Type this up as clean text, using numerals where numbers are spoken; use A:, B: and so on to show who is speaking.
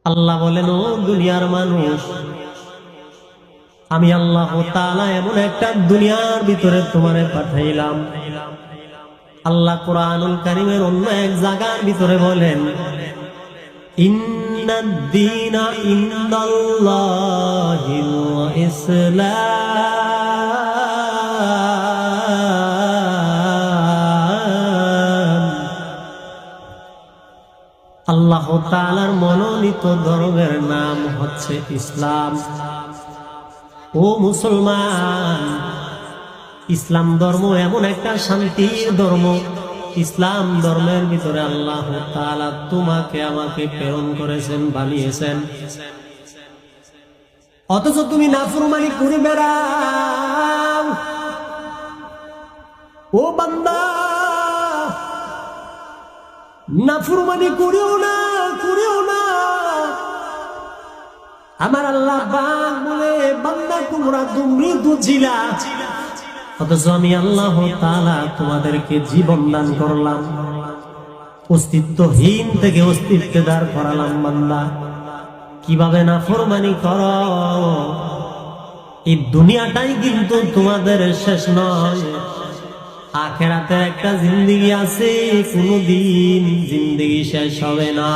A: আল্লাহ বলেন, ও দুনিয়ার মানুষ, আমি আল্লাহ তাআলা এমন একটা দুনিয়ার ভিতরে তোমারে পাঠাইলাম। আল্লাহ কুরআনুল কারীমের অন্য এক জায়গার ভিতরে বলেন, ইন্নাদ দীনা ইনদাল্লাহিল ইসলাম। আল্লাহ তাআলার মনোনীত ধর্মের নাম হচ্ছে ইসলাম। ও মুসলমান, ইসলাম ধর্ম এমন একটা শান্তির ধর্ম। ইসলাম ধর্মের ভিতরে আল্লাহ তাআলা তোমাকে আমাকে প্রেরণ করেছেন, বানিয়েছেন, অথচ তুমি নাফরমানি করে বেড়াও। ও বান্দা, নাফরমানি করিও না, করিও না। আমার আল্লাহ পাক বলে, বান্দা তোমরা তো মৃত্যু ছিলা, অথচ আমি আল্লাহ তাআলা তোমাদেরকে জীবন দান করলাম, অস্তিত্বহীন থেকে অস্তিত্বে দাঁড় করালাম। বান্দা, কিভাবে নাফরমানি করো? এই দুনিয়াটাই কিন্তু তোমাদের শেষ নয়, আখিরাতে একটা জিন্দেগি আছে, কোনদিন জিন্দেগি শেষ হবে না।